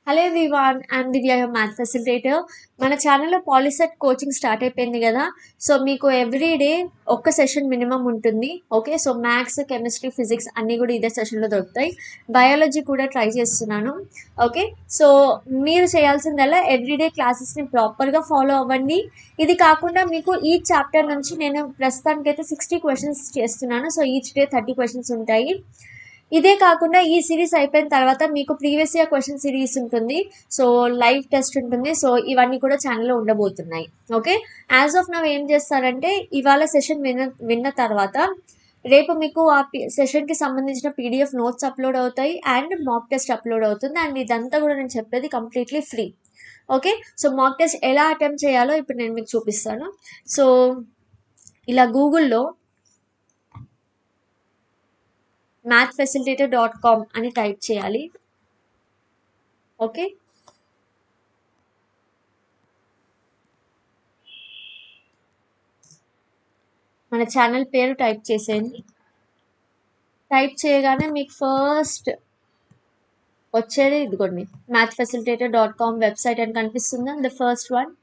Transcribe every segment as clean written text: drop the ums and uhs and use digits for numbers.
Hello everyone, I'm Divya, your maths facilitator. మన ఛానల్లో POLYCET coaching start అయిపోయింది కదా. సో మీకు ఎవ్రీ డే ఒక్క సెషన్ మినిమం ఉంటుంది. Okay, so maths, chemistry, physics అన్నీ కూడా ఇదే సెషన్లో దొరుకుతాయి. బయాలజీ కూడా ట్రై చేస్తున్నాను. ఓకే, సో మీరు చేయాల్సిందల్లా ఎవ్రీడే క్లాసెస్ని ప్రాపర్గా ఫాలో అవ్వండి. ఇది కాకుండా మీకు ఈ చాప్టర్ నుంచి నేను ప్రస్తుతానికైతే 60 క్వశ్చన్స్ చేస్తున్నాను. సో ఈచ్ డే 30 క్వశ్చన్స్ ఉంటాయి. ఇదే కాకుండా ఈ సిరీస్ అయిపోయిన తర్వాత మీకు ప్రీవియస్ ఇయర్ క్వశ్చన్ సిరీస్ ఉంటుంది. సో లైవ్ టెస్ట్ ఉంటుంది. సో ఇవన్నీ కూడా ఛానల్లో ఉండబోతున్నాయి. ఓకే, యాజ్ ఆఫ్ నవ్ ఏం చేస్తారంటే ఇవాళ సెషన్ విన్న తర్వాత రేపు మీకు ఆ సెషన్కి సంబంధించిన పీడిఎఫ్ నోట్స్ అప్లోడ్ అవుతాయి అండ్ మాక్ టెస్ట్ అప్లోడ్ అవుతుంది. అండ్ ఇదంతా కూడా నేను చెప్పేది completely free. Okay, so mock test ఎలా అటెంప్ట్ చేయాలో ఇప్పుడు నేను మీకు చూపిస్తాను. సో ఇలా గూగుల్లో mathfacilitator.com అని టైప్ చేయాలి. ఓకే, మన ఛానల్ పేరు టైప్ చేసేయండి. టైప్ చేయగానే మీకు ఫస్ట్ వచ్చేది ఇదిగోండి, mathfacilitator.com వెబ్సైట్ అని కనిపిస్తుందా, ద ఫస్ట్ వన్.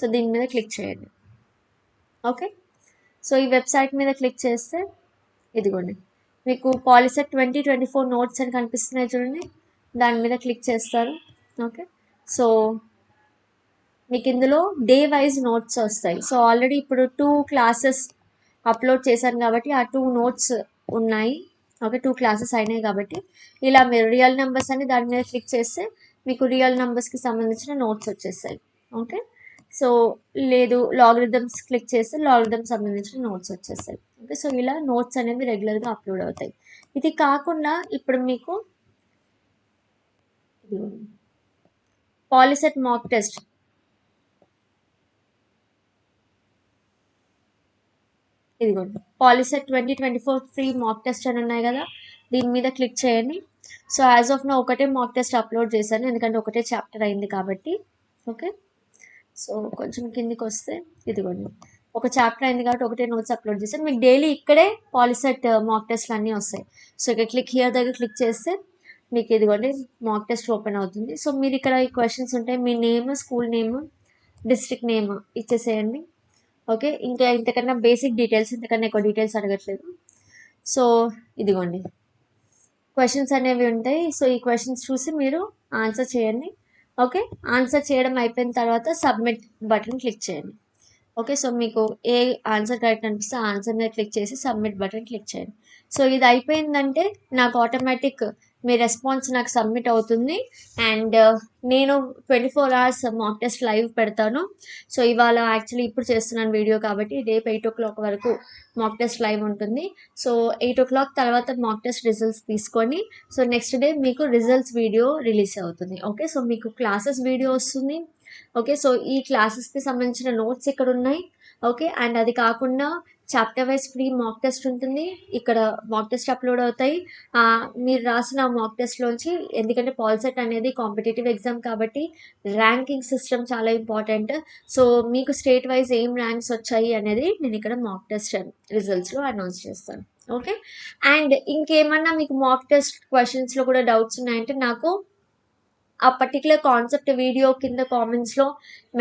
సో దీని మీద క్లిక్ చేయండి. ఓకే, సో ఈ వెబ్సైట్ మీద క్లిక్ చేస్తే ఇదిగోండి మీకు పాలిసెట్ 2024 నోట్స్ అని కనిపిస్తున్నాయి చూడండి, దాని మీద క్లిక్ చేస్తారు. ఓకే, సో మీకు ఇందులో డే వైజ్ నోట్స్ వస్తాయి. సో ఆల్రెడీ ఇప్పుడు 2 క్లాసెస్ అప్లోడ్ చేశాను కాబట్టి ఆ 2 నోట్స్ ఉన్నాయి. ఓకే, 2 క్లాసెస్ అయినాయి కాబట్టి ఇలా మీరు రియల్ నెంబర్స్ అని దాని మీద క్లిక్ చేస్తే మీకు రియల్ నెంబర్స్కి సంబంధించిన నోట్స్ వచ్చేస్తాయి. ఓకే, సో లేదు లాగరిథమ్స్ క్లిక్ చేస్తే లాగరిథమ్స్ సంబంధించిన నోట్స్ వచ్చేస్తాయి. ఓకే, సో ఇలా నోట్స్ అనేవి రెగ్యులర్గా అప్లోడ్ అవుతాయి. ఇది కాకుండా ఇప్పుడు మీకు పాలిసెట్ మాక్ టెస్ట్ ఇదిగోండి, పాలిసెట్ 2024 ఫ్రీ మాక్ టెస్ట్ అని ఉన్నాయి కదా, దీని మీద క్లిక్ చేయండి. సో యాజ్ ఆఫ్ నా ఒకటే మాక్ టెస్ట్ అప్లోడ్ చేశాను, ఎందుకంటే ఒకటే చాప్టర్ అయింది కాబట్టి. ఓకే, సో కొంచెం కిందికి వస్తే ఇదిగోండి ఒక చాప్టర్ అయింది కాబట్టి ఒకటే నోట్స్ అప్లోడ్ చేశాను. మీకు డైలీ ఇక్కడే పాలిసెట్ మాక్ టెస్ట్లు అన్నీ వస్తాయి. సో ఇక్కడ క్లిక్ హియర్ దగ్గర క్లిక్ చేస్తే మీకు ఇదిగోండి మాక్ టెస్ట్ ఓపెన్ అవుతుంది. సో మీరు ఇక్కడ ఈ క్వశ్చన్స్ ఉంటాయి, మీ name, school name, district name ఇచ్చేసేయండి. ఓకే, ఇంకా ఇంతకన్నా బేసిక్ డీటెయిల్స్, ఇంతకన్నా ఎక్కువ డీటెయిల్స్ అడగట్లేదు. సో ఇదిగోండి క్వశ్చన్స్ అనేవి ఉంటాయి. సో ఈ క్వశ్చన్స్ చూసి మీరు ఆన్సర్ చేయండి. ఓకే, ఆన్సర్ చేయడం అయిపోయిన తర్వాత సబ్మిట్ బటన్ క్లిక్ చేయండి. ఓకే, సో మీకు ఏ ఆన్సర్ కరెక్ట్ అనిపిస్తే ఆ ఆన్సర్ మీద క్లిక్ చేసి సబ్మిట్ బటన్ క్లిక్ చేయండి. సో ఇది అయిపోయిందంటే నాకు ఆటోమేటిక్ మీ రెస్పాన్స్ నాకు సబ్మిట్ అవుతుంది. అండ్ నేను 24 hours మాక్ టెస్ట్ లైవ్ పెడతాను. సో ఇవాళ యాక్చువల్లీ ఇప్పుడు చేస్తున్నాను వీడియో కాబట్టి రేపు 8 o'clock వరకు మాక్ టెస్ట్ లైవ్ ఉంటుంది. సో 8 o'clock తర్వాత మాక్ టెస్ట్ రిజల్ట్స్ తీసుకొని సో నెక్స్ట్ డే మీకు రిజల్ట్స్ వీడియో రిలీజ్ అవుతుంది. ఓకే, సో మీకు క్లాసెస్ వీడియో వస్తుంది. ఓకే, సో ఈ క్లాసెస్కి సంబంధించిన నోట్స్ ఇక్కడ ఉన్నాయి. ఓకే, అండ్ అది కాకుండా chapter wise free mock test ఉంటుంది. ఇక్కడ మాక్ టెస్ట్ అప్లోడ్ అవుతాయి. మీరు రాసిన మాక్ టెస్ట్లోంచి, ఎందుకంటే పాలిసెట్ అనేది కాంపిటేటివ్ ఎగ్జామ్ కాబట్టి ర్యాంకింగ్ సిస్టమ్ చాలా ఇంపార్టెంట్. సో మీకు స్టేట్ వైజ్ ఏం ర్యాంక్స్ వచ్చాయి అనేది నేను ఇక్కడ మాక్ టెస్ట్ రిజల్ట్స్లో అనౌన్స్ చేస్తాను. ఓకే, అండ్ ఇంకేమన్నా మీకు మాక్ టెస్ట్ క్వశ్చన్స్లో కూడా డౌట్స్ ఉన్నాయంటే నాకు ఆ పర్టికులర్ కాన్సెప్ట్ వీడియో కింద కామెంట్స్లో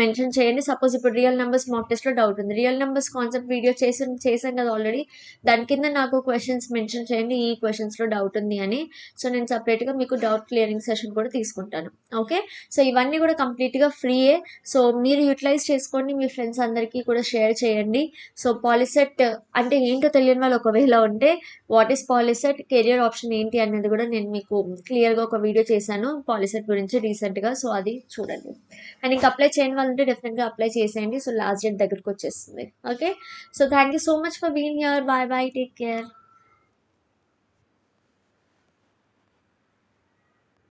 మెన్షన్ చేయండి. సపోజ్ ఇప్పుడు రియల్ నెంబర్స్ మాక్ టెస్ట్లో డౌట్ ఉంది, రియల్ నెంబర్స్ కాన్సెప్ట్ వీడియో చేసాం కదా ఆల్రెడీ, దాని కింద నాకు క్వశ్చన్స్ మెన్షన్ చేయండి, ఈ క్వశ్చన్స్లో డౌట్ ఉంది అని. సో నేను సపరేట్గా మీకు డౌట్ క్లియరింగ్ సెషన్ కూడా తీసుకుంటాను. ఓకే, సో ఇవన్నీ కూడా కంప్లీట్గా ఫ్రీయే. సో మీరు యూటిలైజ్ చేసుకోండి, మీ ఫ్రెండ్స్ అందరికీ కూడా షేర్ చేయండి. సో పాలిసెట్ అంటే ఏంటో తెలియని వాళ్ళు ఒకవేళ ఉంటే what is POLYCET, career option ఏంటి అనేది కూడా నేను మీకు క్లియర్గా ఒక వీడియో చేశాను పాలిసెట్ గురించి రీసెంట్గా. సో అది చూడండి. అండ్ ఇంకా అప్లై చేయని వాళ్ళు ఉంటే డెఫినెట్గా అప్లై చేసేయండి. సో లాస్ట్ డేట్ దగ్గరకు వచ్చేస్తుంది. Okay, so thank you so much for being here. Bye bye, take care.